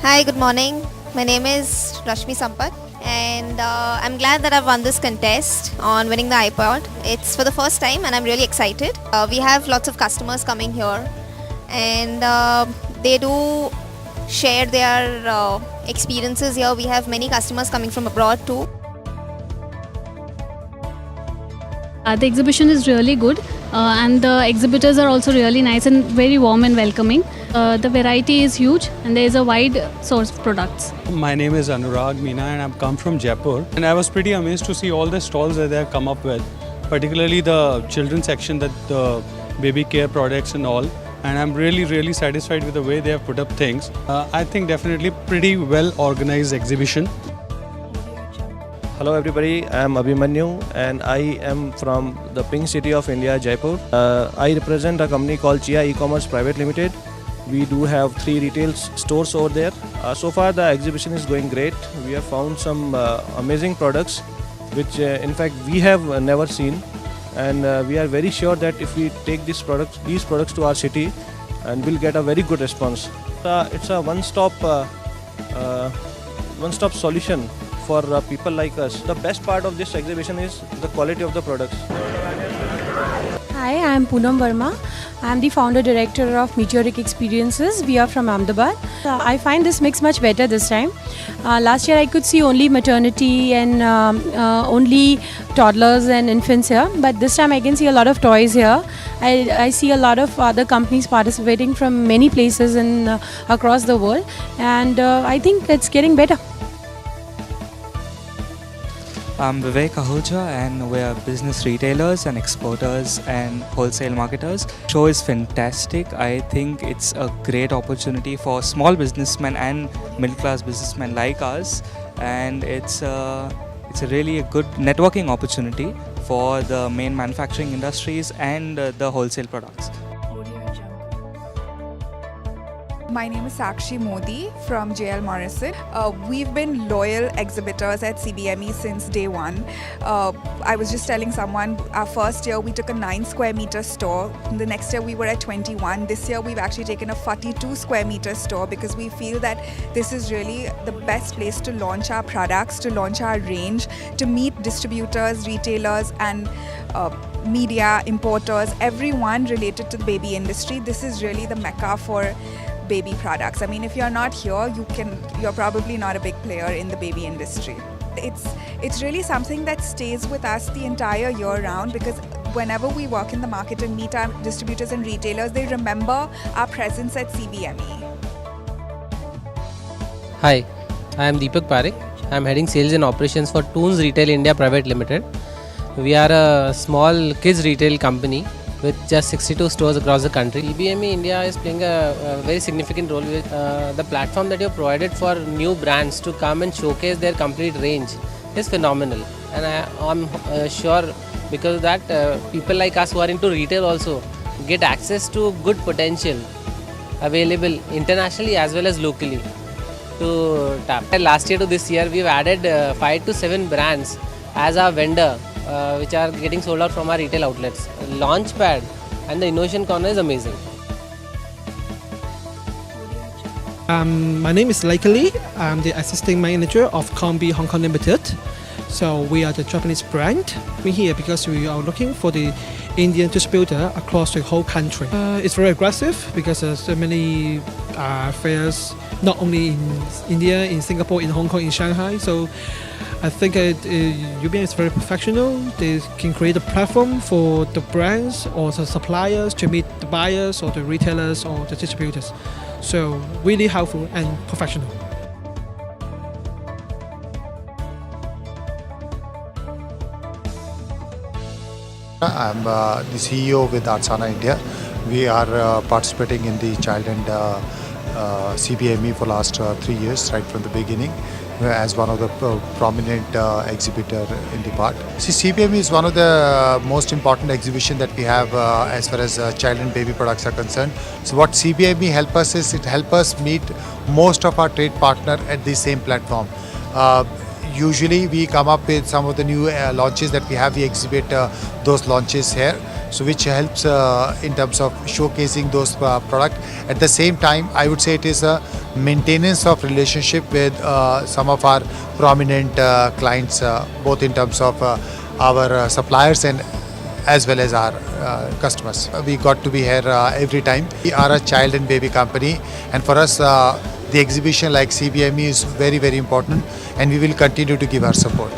Hi, good morning. My name is Rashmi Sampat, and I'm glad that I've won this contest on winning the iPod. It's for the first time, and I'm really excited. We have lots of customers coming here, and they do share their experiences here. We have many customers coming from abroad too. The exhibition is really good, and the exhibitors are also really nice and very warm and welcoming. The variety is huge, and there is a wide source of products. My name is Anurag Meena, and I've come from Jaipur. And I was pretty amazed to see all the stalls that they have come up with, particularly the children's section, that the baby care products and all. And I'm really satisfied with the way they have put up things. I think definitely pretty well organized exhibition. Hello everybody, I am Abhimanyu and I am from the Pink City of India, Jaipur. I represent a company called Chia E-Commerce Private Limited. We do have 3 retail stores over there. So far the exhibition is going great. We have found some amazing products which in fact we have never seen, and we are very sure that if we take these products to our city, and we'll get a very good response. It's a one-stop solution for people like us. The best part of this exhibition is the quality of the products. Hi, I am Poonam Verma. I am the founder director of Meteoric Experiences. We are from Ahmedabad. I find this mix much better this time. Last year I could see only maternity and only toddlers and infants here, but this time I can see a lot of toys here. I see a lot of other companies participating from many places in across the world, and I think it's getting better. I'm Vivek Ahuja, and we're business retailers and exporters and wholesale marketers. Show is fantastic. I think it's a great opportunity for small businessmen and middle class businessmen like us, and it's really a good networking opportunity for the main manufacturing industries and the wholesale products. My name is Sakshi Modi from JL Morrison. We've been loyal exhibitors at CBME since day one. I was just telling someone, our first year we took a 9 square meter store. The next year we were at 21. This year we've actually taken a 42 square meter store because we feel that this is really the best place to launch our products, to launch our range, to meet distributors, retailers and media, importers, everyone related to the baby industry. This is really the mecca for baby products. I mean, if you're not here, you're probably not a big player in the baby industry. It's really something that stays with us the entire year round, because whenever we work in the market and meet our distributors and retailers, they remember our presence at CBME. Hi, I am Deepak Parekh. I am heading sales and operations for Toons Retail India Private Limited. We are a small kids retail company with just 62 stores across the country. CBME India is playing a very significant role with the platform that you have provided for new brands to come and showcase their complete range is phenomenal. And I'm sure because of that people like us who are into retail also get access to good potential available internationally as well as locally to tap. Last year to this year we've added 5 to 7 brands as our vendor, which are getting sold out from our retail outlets. Launchpad and the innovation corner is amazing. My name is Lakely. I'm the assistant manager of Combi Hong Kong Limited. So we are the Japanese brand. We're here because we are looking for the Indian distributor across the whole country. It's very aggressive because there's so many fairs, not only in India, in Singapore, in Hong Kong, in Shanghai. So I think UBM is very professional. They can create a platform for the brands or the suppliers to meet the buyers or the retailers or the distributors. So really helpful and professional. I'm the CEO with Artsana India. We are participating in the child and CBME for last 3 years, right from the beginning, as one of the prominent exhibitor in the part. CBME is one of the most important exhibition that we have as far as child and baby products are concerned. So what CBME help us is, it help us meet most of our trade partner at the same platform. Usually we come up with some of the new launches that we have, we exhibit those launches here. so which helps in terms of showcasing those product. At the same time, I would say it is a maintenance of relationship with some of our prominent clients, both in terms of our suppliers and as well as our customers. We got to be here every time. We are a child and baby company, and for us the exhibition like CBME is very, very important, and we will continue to give our support.